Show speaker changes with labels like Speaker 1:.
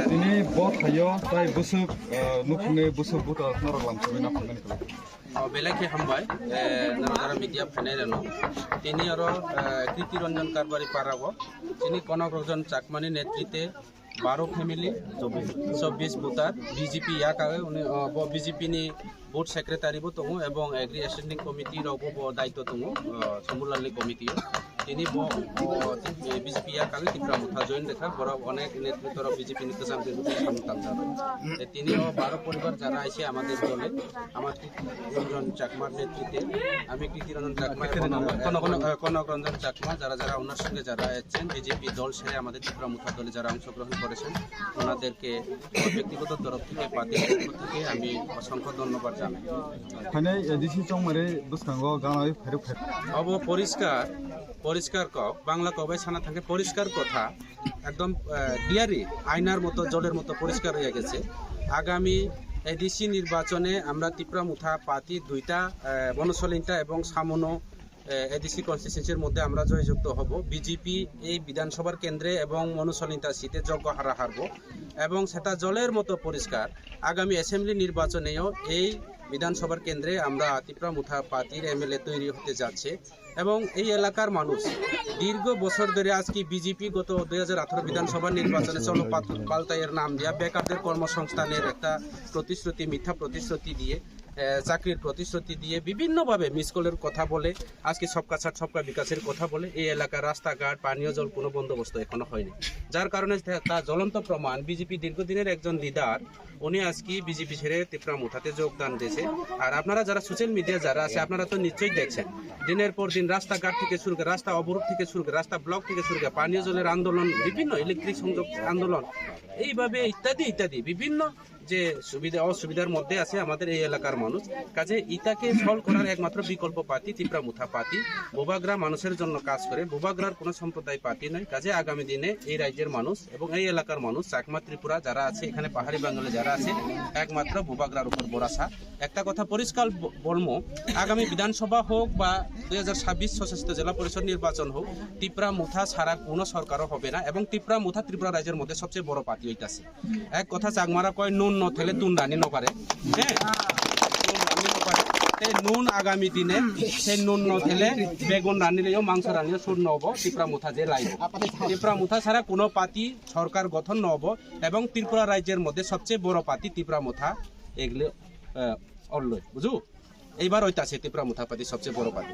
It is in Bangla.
Speaker 1: Ini bot hayo tai busuk nukne busuk buta naralam sabina pangan kala.
Speaker 2: বেলাকে হামবাই নারা মিডিয়া ফাইনাইরানো তিনি আর কৃতি রঞ্জন কারবারি পারাব তিনি কনক রঞ্জন চাকমানি নেতৃত্বে 12 ফ্যামিলি 24 ভোটার বিজেপি ইয়াক উনি বিজেপি নি बोर्ड सेक्रेटारि बो दङ এবং एग्री स्टैंडिंग कमिटी रावबो दायित्व दङ समूलालनि कमिटी তিনি বিজেপি ইয়াক ত্রিপুরা মুথা জয়েন দেখা বড় অনেক নেতৃত্বর বিজেপি নির্দেশক সামতাম যাবে তিনিও 12 পরিবার যারা আছে আমাদের দলে আমার রঞ্জন চাকমার নেতৃত্বে আমি কৃতি রঞ্জন চাকমা কনক রঞ্জন চাকমা যারা যারা ওনার সঙ্গে যারা আছেন বিজেপি দল ছেড়ে আমাদের ত্রিপুরা মুথা দলে যারা অংশগ্রহণ করেছেন ওনাদেরকে ব্যক্তিগত তরফ থেকে পার্টির পক্ষ থেকে আমি অসংখ্য ধন্যবাদ জানাই।
Speaker 1: মানে এডিসি চংমারে বুসকাঙ্গ গানাই ফেরুক
Speaker 2: অব পরিষ্কার পরিষ্কার বাংলা কবাই সানা থাকে পরিষ্কার কথা একদম ক্লিয়ারই আয়নার মতো জলের মতো পরিষ্কার হয়ে গেছে। আগামী এডিসি নির্বাচনে আমরা ত্রিপুরা মুথা পার্টি দুইটা বনসলিনটা এবং সামনো এডিসি কনস্টিটিউয়েন্সির মধ্যে আমরা জয়যুক্ত হব। বিজেপি এই বিধানসভার কেন্দ্রে এবং মনুসলিনটা সিটে যোগ্য হারা হারব এবং সেটা জলের মতো পরিষ্কার। আগামী অ্যাসেম্বলি নির্বাচনেও এই বিধানসভার কেন্দ্রে আমরা ত্রিপুরা মুথা পার্টির এমএলএ তৈরি হতে যাচ্ছে এবং এই এলাকার মানুষ দীর্ঘ বছর ধরে আজকে বিজেপি গত 2018 বিধানসভা নির্বাচনে চলো পাল্টাইয়ের নাম দিয়া বেকারদের কর্মসংস্থানের একটা প্রতিশ্রুতি মিথ্যা প্রতিশ্রুতি দিয়ে চাকরির প্রতিশ্রুতি দিয়ে বিভিন্নভাবে মিসকলের কথা বলে আজকে সবকা ছাড় সবকা বিকাশের কথা বলে এই এলাকার রাস্তাঘাট পানীয় জল কোনো বন্দোবস্ত এখনো হয়নি, যার কারণে তার জ্বলন্ত প্রমাণ বিজেপি দীর্ঘদিনের একজন লিডার উনি আজকে বিজেপি ছেড়ে ত্রিপুরা মুথাতে যোগদান দিয়েছে। আর আপনারা যারা সোশ্যাল মিডিয়া যারা আছে আপনারা তো নিশ্চয়ই দেখছেন দিনের পর দিন রাস্তাঘাট থেকে শুরু করে রাস্তা অবরোধ থেকে শুরু করে রাস্তা ব্লক থেকে শুরু করে পানীয় জলের আন্দোলন বিভিন্ন ইলেকট্রিক সংযোগ আন্দোলন এইভাবে ইত্যাদি ইত্যাদি বিভিন্ন যে সুবিধা অসুবিধার মধ্যে আছে আমাদের এই এলাকার মানুষ। কাজে ইটাকে সলভ করার একমাত্র বিকল্প পার্টি ত্রিপুরা মুথা পার্টি। বোবাগ্রা মানুষের জন্য কাজ করে, বোবাগ্রার কোনো সম্প্রদায় পার্টি নয়। কাজে আগামী দিনে এই রাজ্যের মানুষ এবং এই এলাকার মানুষ চাকমা ত্রিপুরা যারা আছে এখানে পাহাড়ি বাঙালি যারা আছে একমাত্র বোবাগ্রার উপর ভরসা। একটা কথা পরিষ্কার বলবো, আগামী বিধানসভা হোক বা 2026 সশস্ত্র জেলা পরিষদ নির্বাচন হোক ত্রিপুরা মুথা ছাড়া কোনো সরকারও হবে না এবং ত্রিপুরা মুথা ত্রিপুরা রাজ্যের মধ্যে সবচেয়ে বড় পার্টি হইতাছে। এক কথা চাকমারা কয় নুন নথেলে তুন রানি নপারে, হ্যাঁ নুন আগামী দিনে সেই নুন নথেলে বেগুন রানিলেও মাংস রানিলেও সুর নহব ত্রিপুরা মুথা যে লাইব। ত্রিপুরা মুথা ছাড়া কোনো পার্টি সরকার গঠন নহব এবং ত্রিপুরা রাজ্যের মধ্যে সবচেয়ে বড় পার্টি ত্রিপুরা মুথা এগুলো অল্লয় বুঝু এইবার হইতাছে ত্রিপুরা মুথা পার্টি সবচেয়ে বড় পার্টি।